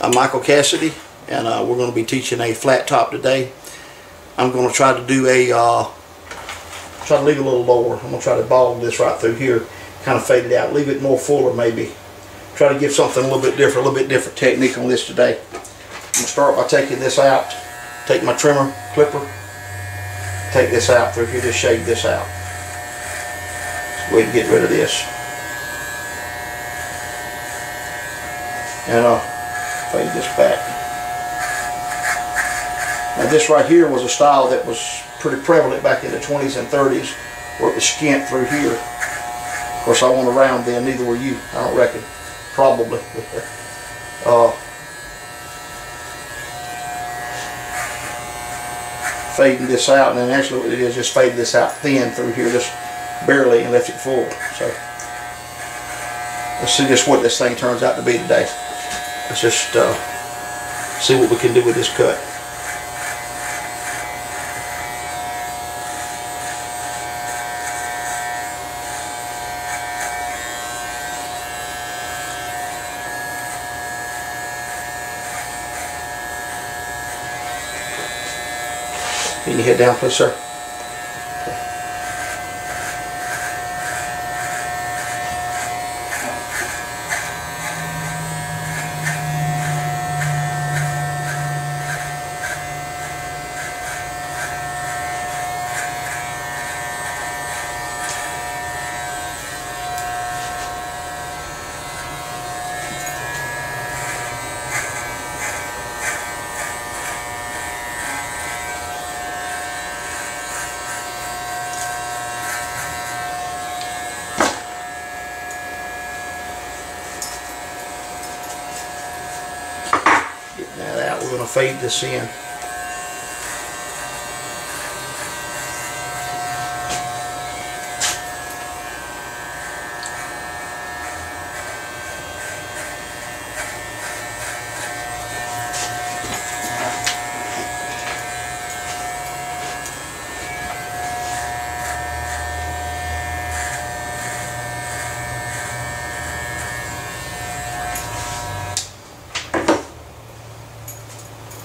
I'm Michael Cassidy, and we're going to be teaching a flat top today. I'm going to try to do try to leave it a little lower. I'm going to try to ball this right through here, kind of fade it out, leave it more fuller maybe. Try to give something a little bit different technique on this today. I'm going to start by taking this out, take my trimmer, clipper, take this out through here, just shave this out. Let's go ahead and get rid of this. And fade this back. Now this right here was a style that was pretty prevalent back in the 20s and 30s, where it was skint through here. Of course I wasn't around then, neither were you, I don't reckon. Probably. Fading this out, and then actually what it is, just faded this out thin through here, just barely, and left it full. So let's see just what this thing turns out to be today. Let's just see what we can do with this cut. Can you head down, please, sir? Getting that out, we're going to fade this in.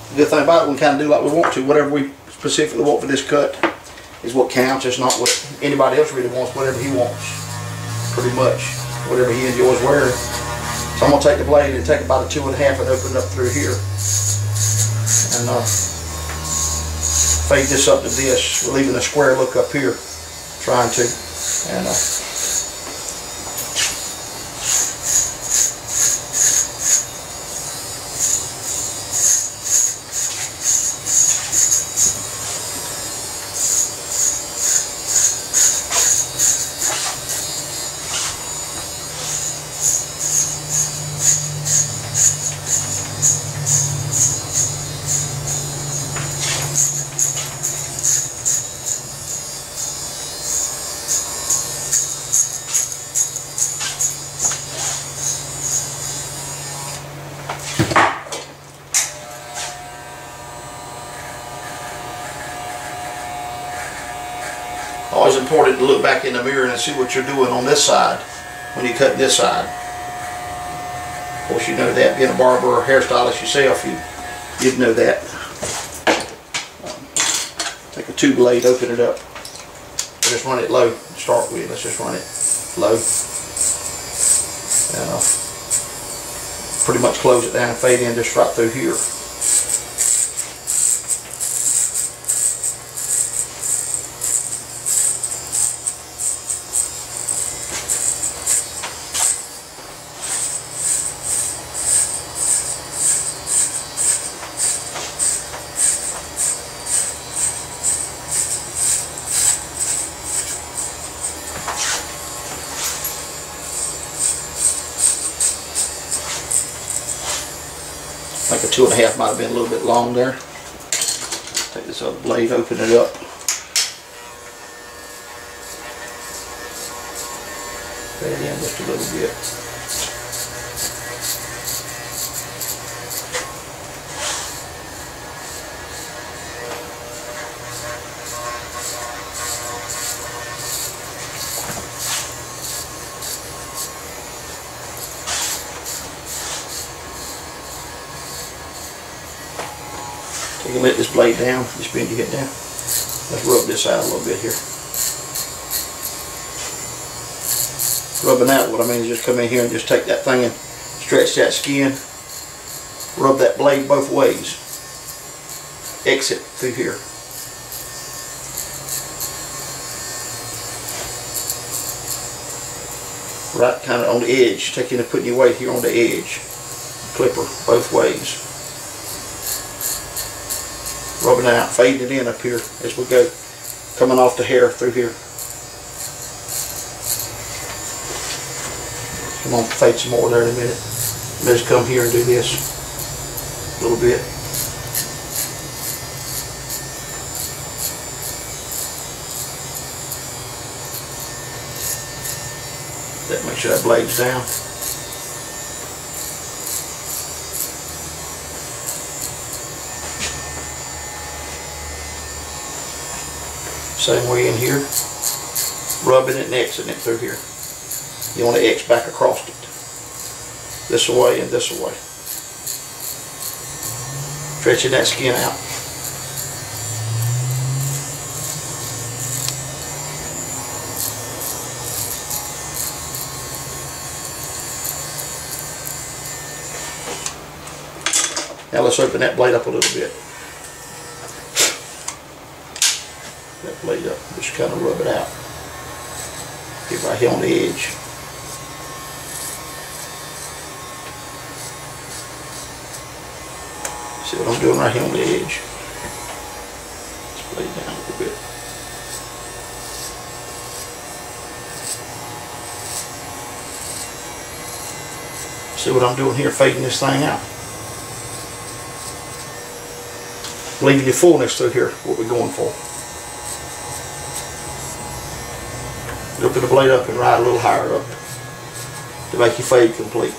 The good thing about it, we can kind of do like we want to. Whatever we specifically want for this cut is what counts. It's not what anybody else really wants, whatever he wants. Pretty much. Whatever he enjoys wearing. So I'm going to take the blade and take about a 2.5 and open it up through here. And fade this up to this. We're leaving a square look up here. Trying to. And always important to look back in the mirror and see what you're doing on this side when you cut this side. Of course, you know that. Being a barber or hairstylist yourself, you'd know that. Take a 2 blade, open it up. Just run it low to start with. Let's just run it low. And pretty much close it down and fade in just right through here. I think a 2.5 might have been a little bit long there. Take this other blade, open it up. Fade it in just a little bit. You can let this blade down, just bend your head down. Let's rub this out a little bit here. Rubbing out, what I mean is just come in here and just take that thing and stretch that skin. Rub that blade both ways. Exit through here. Right kind of on the edge. Taking and putting your weight here on the edge. Clipper both ways. Rubbing it out, fading it in up here as we go. Coming off the hair through here. I'm going to fade some more there in a minute. Let's come here and do this a little bit. Make sure that blade's down. Same way in here. Rubbing it and exiting it through here. You want to X back across it. This way and this way. Stretching that skin out. Now let's open that blade up a little bit. That blade up, just kind of rub it out. Get right here on the edge. See what I'm doing right here on the edge? Let's blade down a little bit. See what I'm doing here, fading this thing out. Leaving your fullness through here, what we're going for. Open the blade up and ride a little higher up to make your fade complete.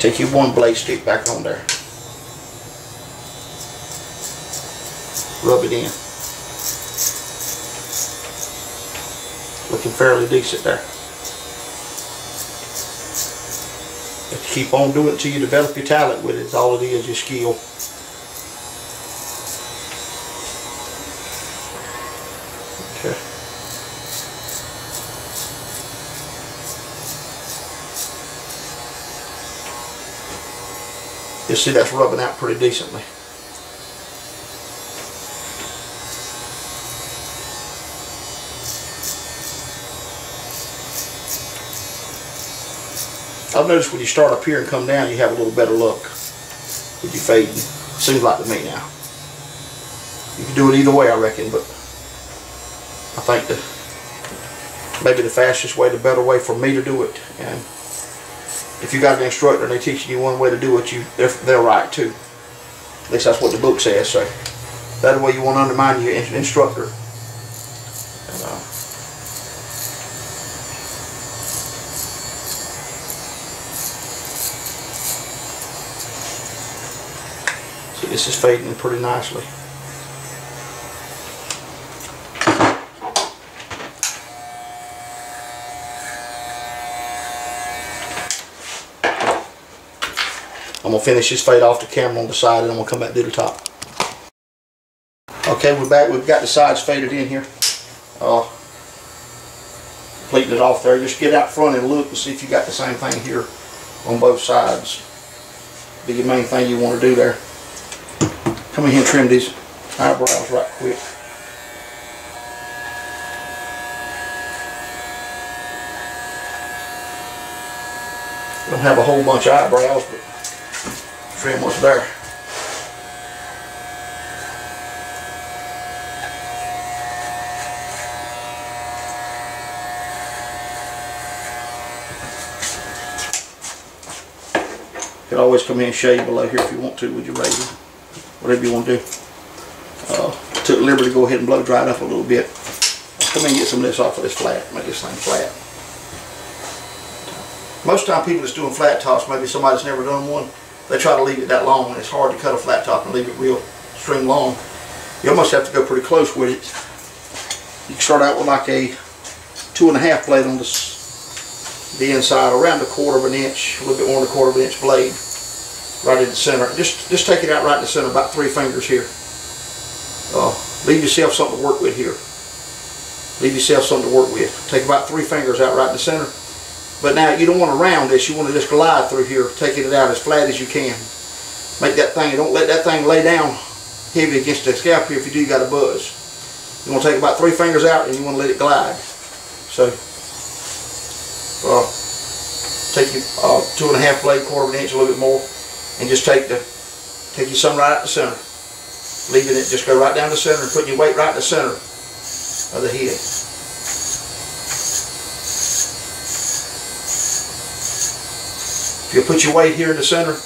Take your one blade stick back on there. Rub it in. Looking fairly decent there. You have to keep on doing it until you develop your talent with it. It's all it is, your skill. Okay. You see that's rubbing out pretty decently. I've noticed when you start up here and come down, you have a little better luck with your fading. Seems like to me now. You can do it either way, I reckon, but I think maybe the fastest way, the better way for me to do it. And if you got an instructor and they're teaching you one way to do it, they're right too. At least that's what the book says. So that way you won't undermine your instructor. See, this is fading pretty nicely. I'm going to finish this fade off the camera on the side, and I'm going to come back to the top. Okay, we're back. We've got the sides faded in here. Completing it off there. Just get out front and look and see if you got the same thing here on both sides. Be your main thing you want to do there. Come in here and trim these eyebrows right quick. Don't have a whole bunch of eyebrows, but trim what's there. You can always come in and shave below here if you want to with your razor. Whatever you want to do. Took liberty to go ahead and blow dry it up a little bit. Come in and get some of this off of this flat. Make this thing flat. Most time people that's doing flat tops, maybe somebody that's never done one, they try to leave it that long, and it's hard to cut a flat top and leave it real string long. You almost have to go pretty close with it. You can start out with like a 2.5 blade on the inside, around 1/4 of an inch, a little bit more than 1/4 of an inch blade. right in the center. Just take it out right in the center, about 3 fingers here. Leave yourself something to work with here. Leave yourself something to work with. Take about 3 fingers out right in the center. But now you don't want to round this. You want to just glide through here, taking it out as flat as you can. Make that thing, don't let that thing lay down heavy against the scalp here. If you do, you got a buzz. You want to take about 3 fingers out and you want to let it glide. So, take your 2.5 blade, 1/4 inch, a little bit more, and just take your some right out the center. Leaving it, just go right down the center and putting your weight right in the center of the head. If you put your weight here in the center,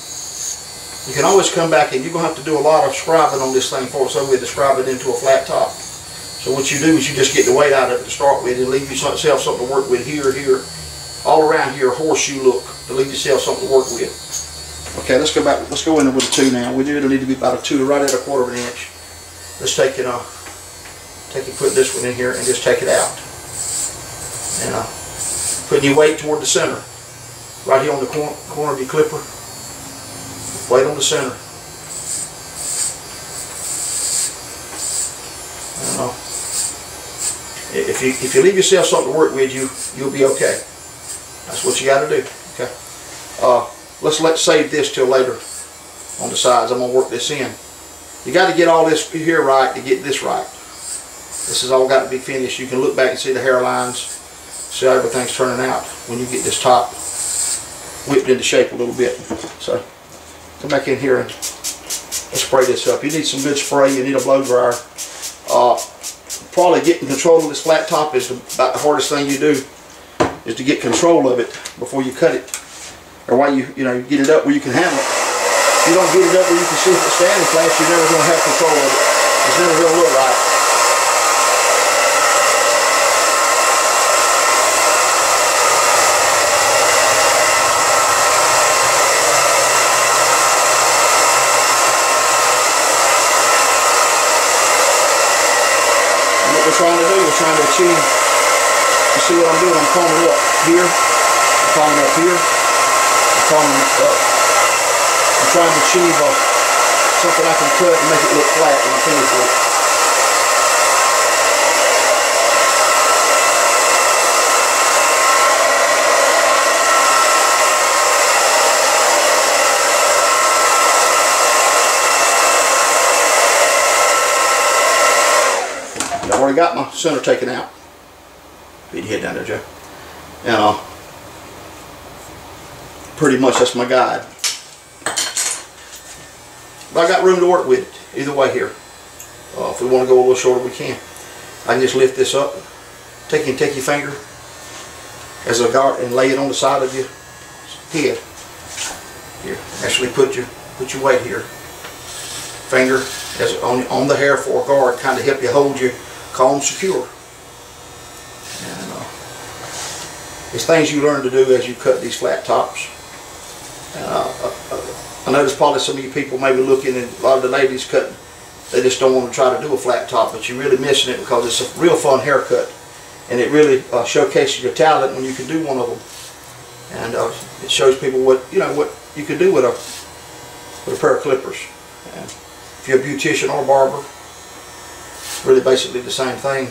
you can always come back, and you're going to have to do a lot of scribing on this thing for it, so we describe it into a flat top. So what you do is you just get the weight out of it to start with and leave yourself something to work with here, all around here, a horseshoe look, to leave yourself something to work with. Okay, let's go back. Let's go in with a 2 now. It'll need to be about a 2, right at 1/4 inch. Let's take it, put this one in here and just take it out. And putting your weight toward the center, right here on the corner of your clipper. Weight on the center. If you leave yourself something to work with, you'll be okay. That's what you got to do. Okay. Let's save this till later on the sides. I'm gonna work this in. You got to get all this here right to get this right. This has all got to be finished. You can look back and see the hairlines, see how everything's turning out when you get this top whipped into shape a little bit. So come back in here and let's spray this up. You need some good spray. You need a blow dryer. Probably getting control of this flat top is about the hardest thing you do, is to get control of it before you cut it, or while you get it up where you can handle it. If you don't get it up where you can see if it's standing flat, you're never going to have control of it. It's never going to look right. We're trying to achieve, you see what I'm doing, I'm combing up here, I'm combing up here, I'm combing up. I'm trying to achieve something I can cut and make it look flat when I'm finished with it. I already got my center taken out. Put your head down there, Joe. And pretty much that's my guide. But I got room to work with it either way here. If we want to go a little shorter, we can. I can just lift this up, take your finger as a guard and lay it on the side of your head. Here, actually put your weight here. Finger as on the hair for a guard, kind of help you hold your comb secure. And it's things you learn to do as you cut these flat tops. I notice probably some of you people may be looking, and a lot of the ladies cutting, they just don't want to try to do a flat top, but you're really missing it, because it's a real fun haircut, and it really showcases your talent when you can do one of them. And it shows people what you can do with a pair of clippers. And if you're a beautician or a barber, really basically the same thing.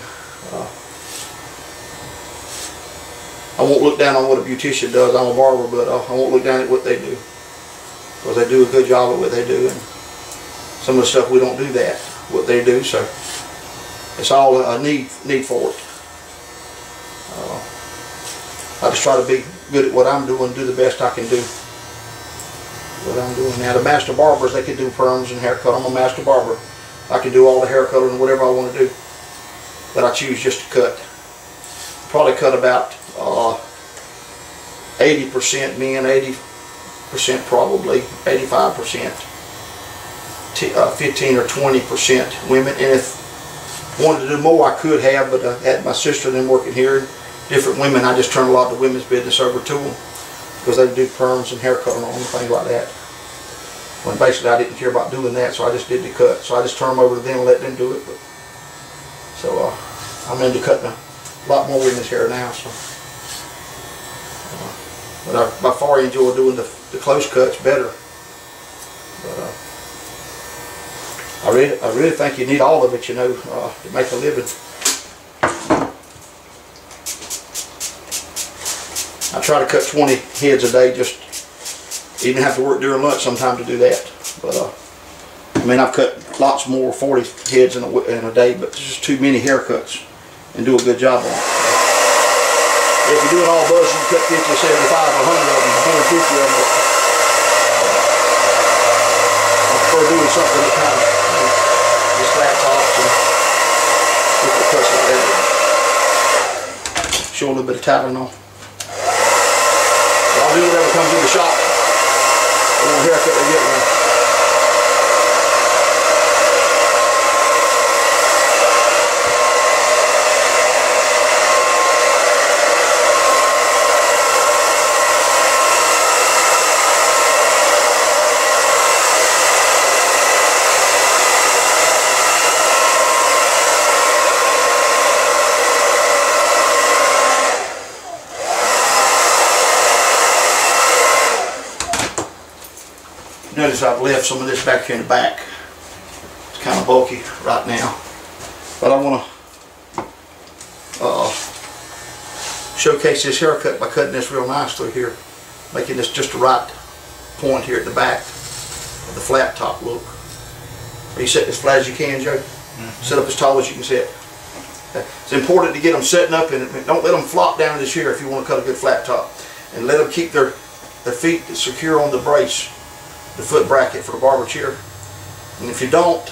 I won't look down on what a beautician does. I'm a barber, but I won't look down at what they do, because they do a good job at what they do, and some of the stuff we don't do that, what they do. So it's all a need for it. I just try to be good at what I'm doing, do the best I can do what I'm doing. Now the master barbers, they can do perms and haircut. I'm a master barber. I can do all the hair coloring and whatever I want to do, but I choose just to cut. Probably cut about 80% men, 80% probably, 85%, 15 or 20% women. And if I wanted to do more, I could have, but I had my sister and them working here, different women. I just turned a lot of the women's business over to them, because they do perms and hair coloring on things like that. When basically I didn't care about doing that, so I just did the cut. So I just turned them over to them and let them do it. But so I'm into cutting a lot more women's hair now. So, but I by far enjoy doing the close cuts better. I really think you need all of it, you know, to make a living. I try to cut 20 heads a day, just even have to work during lunch sometime to do that. But I mean, I've cut lots more, 40 heads in a day, but there's just too many haircuts and do a good job on it. If you're doing all buzz, you can cut 50 or 75 or 100 of them, 150 of them. I prefer doing something that kind of, you know, just flat tops and different cuts like that. Show a little bit of Tylenol. I'll do whatever comes in the shop. I want a haircut they get one. Notice I've left some of this back here in the back. It's kind of bulky right now, but I want to showcase this haircut by cutting this real nice through here, making this just the right point here at the back of the flat top look. Are you setting as flat as you can, Joe? Mm-hmm. Set up as tall as you can set. It's important to get them setting up, and don't let them flop down in this here if you want to cut a good flat top, and let them keep their feet secure on the brace, the foot bracket for the barber chair. And if you don't,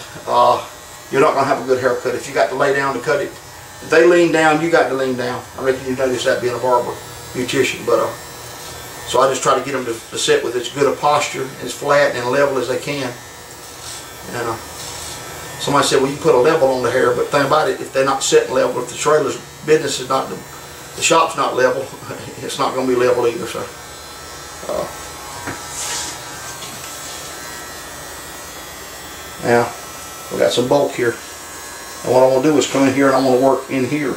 you're not going to have a good haircut. If you got to lay down to cut it, if they lean down, you got to lean down. I reckon you notice that being a barber, beautician. But so I just try to get them to sit with as good a posture, as flat and level as they can. And somebody said, well, you put a level on the hair, but think about it, if they're not sitting level, if the trailer's business is not, the shop's not level, it's not going to be level either. So now we got some bulk here, and what I want to do is come in here and I want to work in here,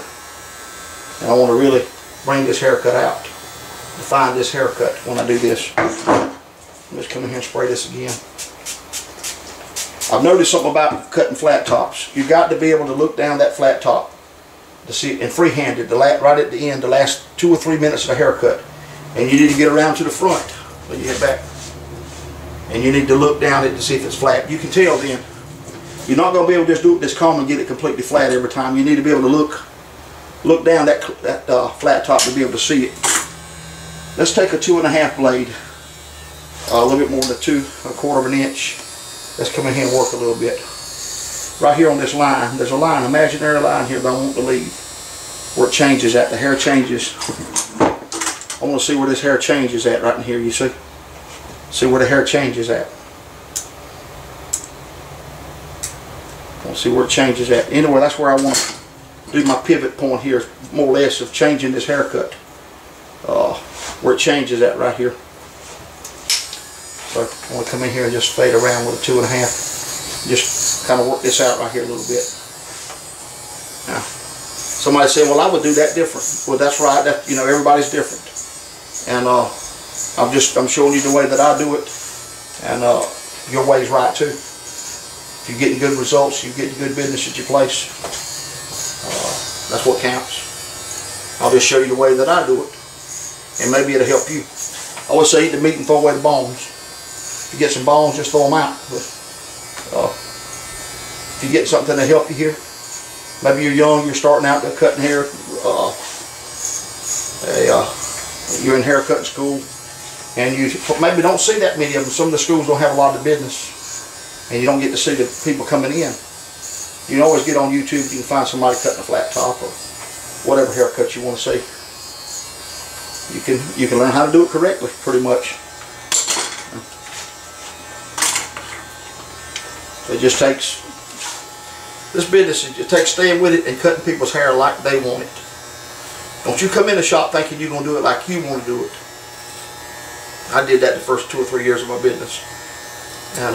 and I want to really bring this haircut out, define this haircut when I do this. Just come in here and spray this again. I've noticed something about cutting flat tops. You've got to be able to look down that flat top to see, and free-handed, right at the end, the last 2 or 3 minutes of the haircut. And you need to get around to the front when you head back. And you need to look down it to see if it's flat. You can tell then. You're not going to be able to just do it this comb and get it completely flat every time. You need to be able to look down that flat top to be able to see it. Let's take a 2.5 blade, a little bit more than 2¼ of an inch. Let's come in here and work a little bit. Right here on this line, there's a line, imaginary line here that I want to leave, where it changes at. The hair changes. I want to see where this hair changes at right in here, you see? See where the hair changes at. I want to see where it changes at. Anyway, that's where I want to do my pivot point here, more or less, of changing this haircut. Where it changes at right here. So I want to come in here and just fade around with a 2.5. Just kind of work this out right here a little bit. Now, somebody said, well, I would do that different. Well, that's right. That, you know, everybody's different. And I'm showing you the way that I do it, and your way's right too. If you're getting good results, you're getting good business at your place, that's what counts. I'll just show you the way that I do it, and maybe it'll help you. I always say eat the meat and throw away the bones. If you get some bones, just throw them out. But, if you get something to help you here, maybe you're young, you're starting out cutting hair, you're in haircut school, and you maybe don't see that many of them. Some of the schools don't have a lot of business, and you don't get to see the people coming in. You can always get on YouTube, you can find somebody cutting a flat top or whatever haircut you want to see. You can learn how to do it correctly, pretty much. It just takes, this business, it takes staying with it and cutting people's hair like they want it. Don't you come in the shop thinking you're going to do it like you want to do it. I did that the first 2 or 3 years of my business. And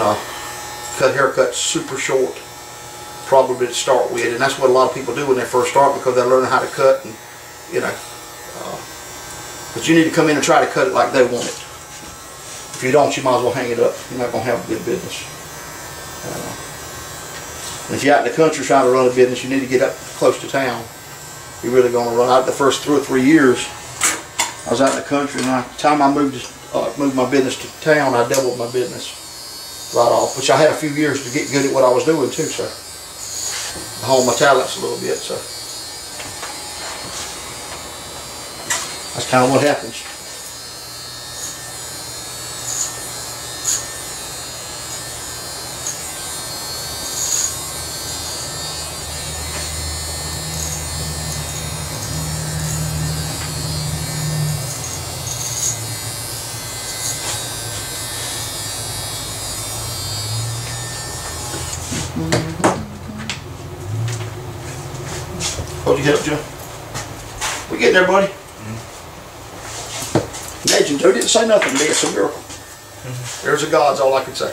cut haircuts super short, probably to start with. And that's what a lot of people do when they first start, because they're learning how to cut. And you know, but you need to come in and try to cut it like they want it. If you don't, you might as well hang it up. You're not going to have a good business. And if you're out in the country trying to run a business, you need to get up close to town. You're really going to run out. The first 2 or 3 years, I was out in the country, and by the time I moved my business to town, I doubled my business right off, which I had a few years to get good at what I was doing too, so hone my talents a little bit. So that's kind of what happens. Hold your head up, Joe. We getting there, buddy? Imagine Joe didn't say nothing. It's a miracle. There's a God's all I can say.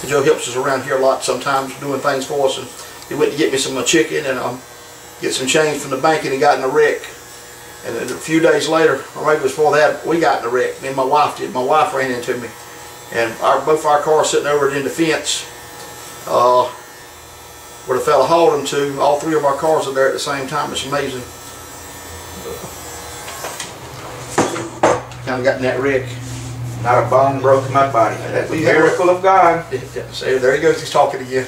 Joe helps us around here a lot sometimes, doing things for us. And he went to get me some chicken and get some change from the bank, and he got in a wreck. And then a few days later, or maybe before that, we got in a wreck. Me and my wife did. My wife ran into me. And both our cars sitting over in the fence where the fella hauled them to. All 3 of our cars are there at the same time. It's amazing. Kind of got in that wreck. Not a bone broke in my body. That's a miracle of God. See, there he goes. He's talking again.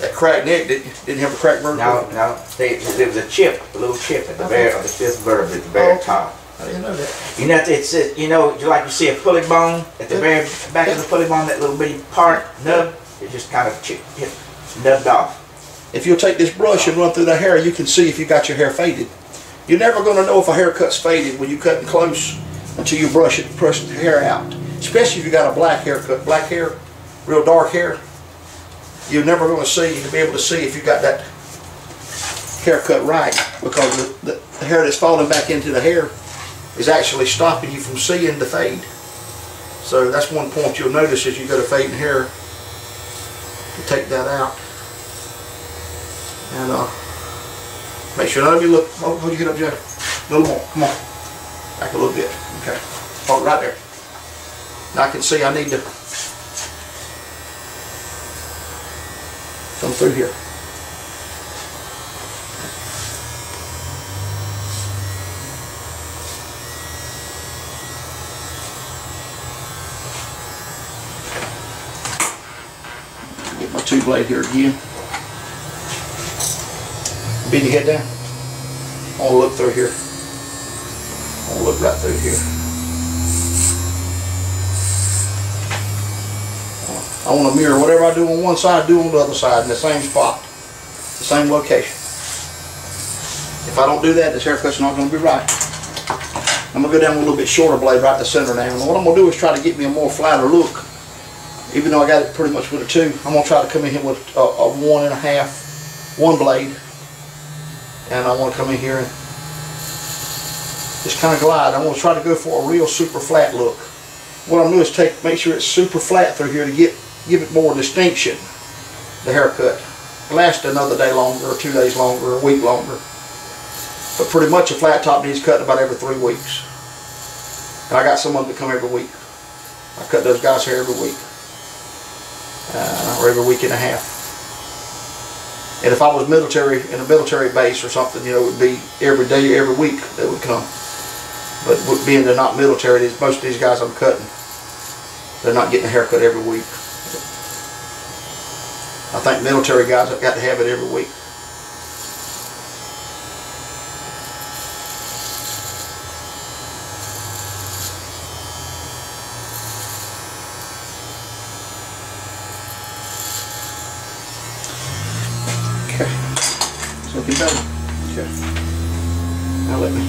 That cracked neck didn't have a cracked vertebra. No. There was a chip, a little chip at the very of the 5th vertebra at the very top. I didn't know that. You know, it's like you see a pulley bone at the very back of the pulley bone, that little bitty part nub, it just kind of nubbed off. If you'll take this brush and run through the hair, you can see if you got your hair faded. You're never going to know if a haircut's faded when you're cutting close until you brush the hair out. Especially if you got a black haircut, black hair, real dark hair. You're never going to be able to see if you got that haircut right, because the hair that's falling back into the hair is actually stopping you from seeing the fade. So that's one point you'll notice as you go to fading hair. You take that out and make sure none of you look. Hold your head up, Joe. A little more. Come on. Back a little bit. Okay. Hold it right there. Now I can see I need to come through here. Get my 2-blade here again. Bend your head down. I want to look through here. I want to look right through here. I want to mirror whatever I do on one side, do on the other side in the same spot, the same location. If I don't do that, this haircut's not going to be right. I'm going to go down with a little bit shorter blade right in the center now. And what I'm going to do is try to get me a more flatter look. Even though I got it pretty much with a 2, I'm going to try to come in here with a 1 blade. And I want to come in here and just kind of glide. I'm going to try to go for a real super flat look. What I'm going to do is make sure it's super flat through here to give it more distinction, the haircut. Last another day longer, or 2 days longer, or a week longer. But pretty much a flat top needs cutting about every 3 weeks. And I got some of them that come every week. I cut those guys' hair every week. Or every week and a half. And if I was military, in a military base or something, you know, it would be every day, every week they would come. But being they're not military, most of these guys I'm cutting, they're not getting a haircut every week. I think military guys have got to have it every week. Okay, it's looking better. Okay, now let me.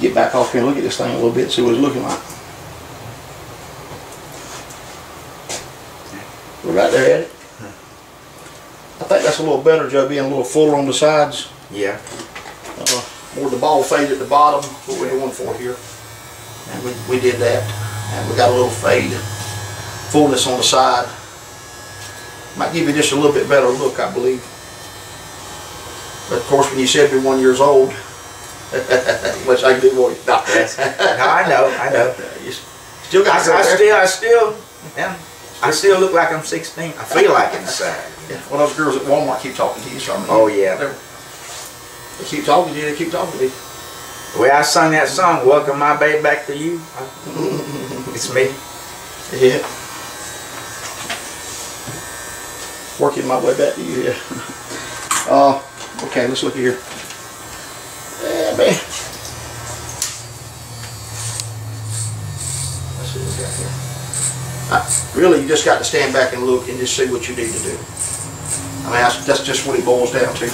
get back off here and look at this thing a little bit and see what it's looking like. We're right there at it. I think that's a little better, Joe, being a little fuller on the sides. Yeah. More the ball fade at the bottom, what we're going for here. And we did that. And we got a little fade, fullness on the side. Might give you just a little bit better look, I believe. But of course, when you're 71 years old, which I can do for you. No. Yes. No, I know. You still got I still look like I'm 16. I feel like inside. Yeah. Well, those girls at Walmart keep talking to you, so I mean, oh yeah. They keep talking to you. They keep talking to you. The way I sung that song, "Welcome My Baby Back to You," it's me. Yeah. Working my way back to you. Yeah. Okay, let's look at here. Yeah, man. Let's see what we got here. Really, you just got to stand back and look and just see what you need to do. I mean, that's just what it boils down to.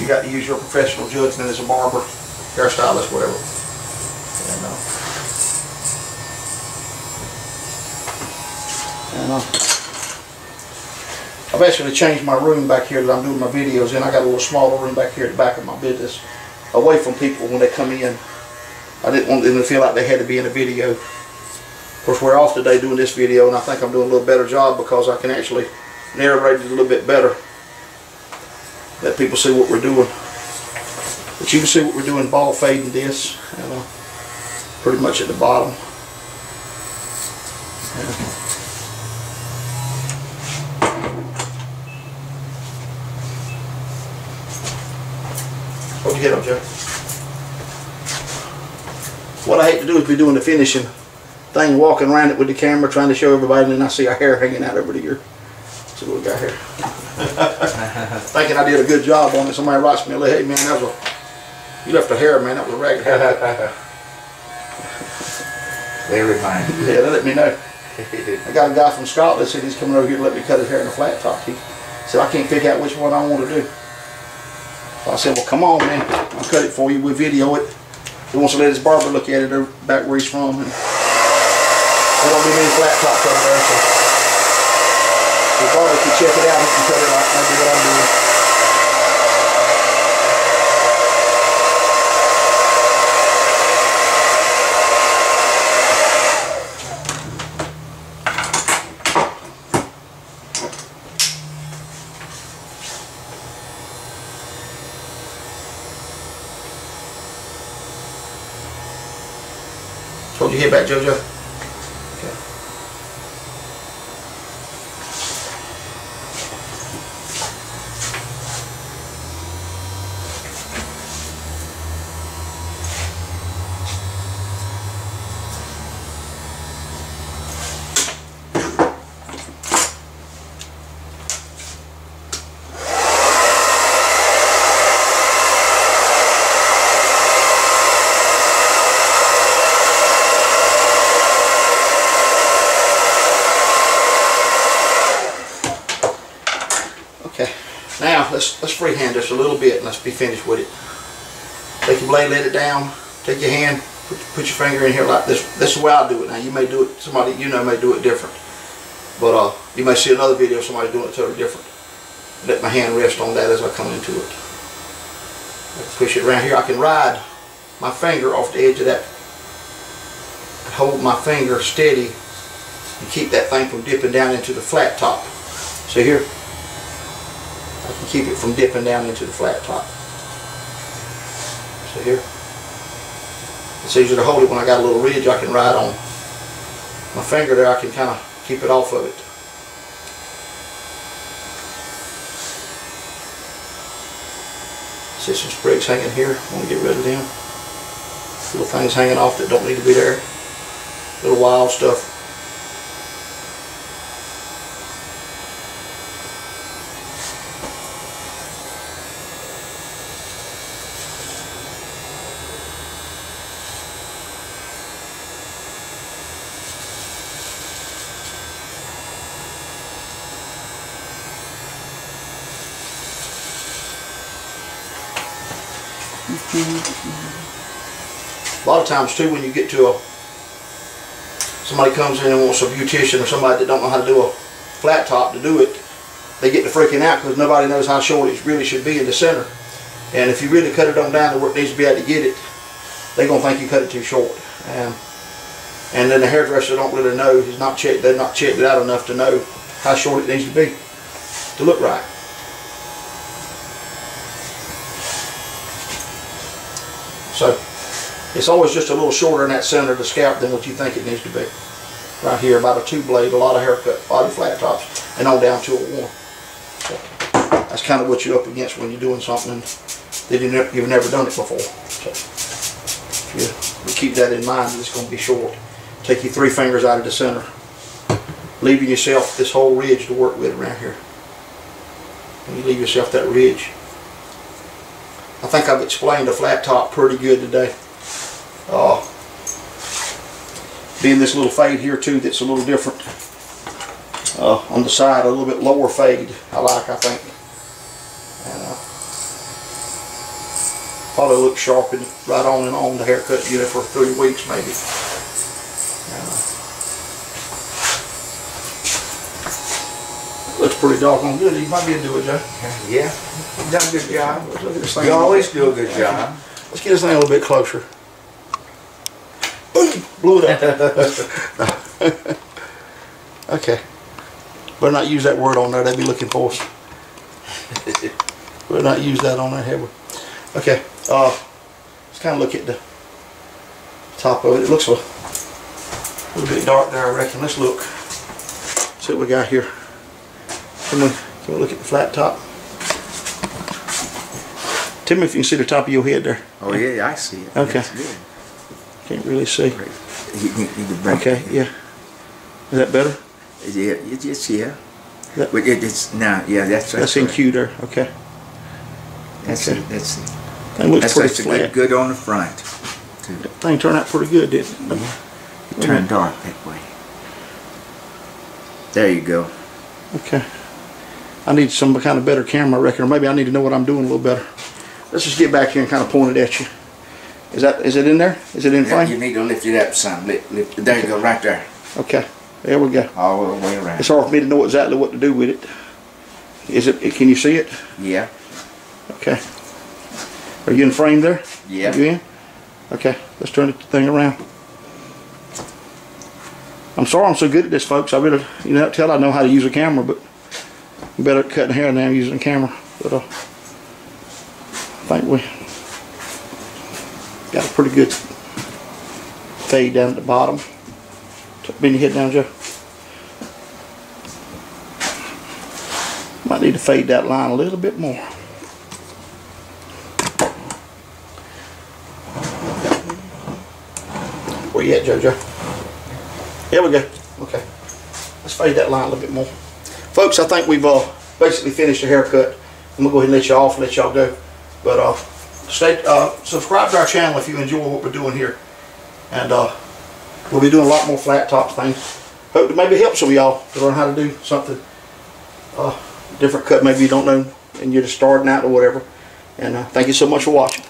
You got to use your professional judgment as a barber, hairstylist, whatever. And I've actually changed my room back here that I'm doing my videos in. I got a little smaller room back here at the back of my business, away from people when they come in. I didn't want them to feel like they had to be in a video. Of course, we're off today doing this video, and I think I'm doing a little better job because I can actually narrate it a little bit better. Let people see what we're doing. But you can see what we're doing, ball fading this, and pretty much at the bottom. Hold your head up, Joe. What I hate to do is be doing the finishing thing, walking around it with the camera, trying to show everybody, and then I see our hair hanging out over the ear. See what we got here. Thinking I did a good job on it. Somebody writes me, hey man, that was you left a hair, man. That was a ragged hair. They remind me. Yeah, they let me know. I got a guy from Scotland said he's coming over here to let me cut his hair in a flat top. He said I can't figure out which one I want to do. So I said, well, come on, man. I'll cut it for you. We'll video it. He wants to let his barber look at it back where he's from. And there don't be many flat tops over there, so the barber can check it out. He can cut it like maybe what I'm doing. Hold your head back, JoJo. Okay. Now let's freehand this a little bit and let's be finished with it. Take your blade, let it down. Take your hand, put your finger in here like this. That's the way I do it. Now you may do it. Somebody you know may do it different, but you may see another video of somebody doing it totally different. Let my hand rest on that as I come into it. Push it around here. I can ride my finger off the edge of that. Hold my finger steady and keep that thing from dipping down into the flat top. See here? I can keep it from dipping down into the flat top. See here? It's easier to hold it when I got a little ridge I can ride on. My finger there, I can kind of keep it off of it. See some sprigs hanging here. I want to get rid of them. Little things hanging off that don't need to be there. Little wild stuff. A lot of times too, when you get to somebody comes in and wants a beautician or somebody that don't know how to do a flat top to do it, they get to freaking out because nobody knows how short it really should be in the center. And if you really cut it on down to where it needs to be at to get it, they're gonna think you cut it too short. And then the hairdresser don't really know. They're not checked it out enough to know how short it needs to be to look right. So it's always just a little shorter in that center of the scalp than what you think it needs to be. Right here, about a 2 blade, a lot of haircut, body flat tops, and on down to a 1. So that's kind of what you're up against when you're doing something that you've never done it before. So if you keep that in mind, it's going to be short. Take your 3 fingers out of the center, leaving yourself this whole ridge to work with around here. And you leave yourself that ridge. I think I've explained the flat top pretty good today. Being this little fade here too, that's a little different. On the side, a little bit lower fade. I think. And, probably look sharp and right on the haircut unit for 3 weeks maybe. Looks pretty doggone good. You might be able to do it, Joe. Yeah, you've done a good job. Look at this thing. You always do a good job. Let's get this thing a little bit closer. Boom! Blew it up. Okay. Better not use that word on there. They'd be looking for us. Better not use that on there, have we? Okay. Let's kind of look at the top of it. It looks a little bit dark there, I reckon. Let's look. See what we got here. Can we look at the flat top? Tell me if you can see the top of your head there. Oh yeah, I see it. Okay. That's good. Can't really see. You can break Okay, yeah. Is that better? Yeah, it's yeah. That, But it's now, yeah, that's in Q there. Okay. That's Okay. it. That's it. That looks That's pretty actually flat. good on the front. Too. That thing turned out pretty good, didn't it? Yeah. It turned dark that way. There you go. Okay. I need some kind of better camera, I reckon, or maybe I need to know what I'm doing a little better. Let's just get back here and kind of point it at you. Is it in there? Is it in Yeah, frame? you need to lift it up some. Lift, there you go, right there. Okay. There we go. All the way around. It's hard for me to know exactly what to do with it. Is it? Can you see it? Yeah. Okay. Are you in frame there? Yeah. Are you in? Okay. Let's turn the thing around. I'm sorry I'm so good at this, folks. I really, tell I know how to use a camera, but I'm better at cutting hair than I'm using a camera. But I think we got a pretty good fade down at the bottom. Bend your head down, Joe. Might need to fade that line a little bit more. Where you at, JoJo? Here we go. Okay. Let's fade that line a little bit more. Folks, I think we've basically finished the haircut. I'm going to go ahead and let you off, let y'all go. But subscribe to our channel if you enjoy what we're doing here. And we'll be doing a lot more flat top things. Hope to maybe help some of y'all to learn how to do something different cut maybe you don't know and you're just starting out or whatever. And thank you so much for watching.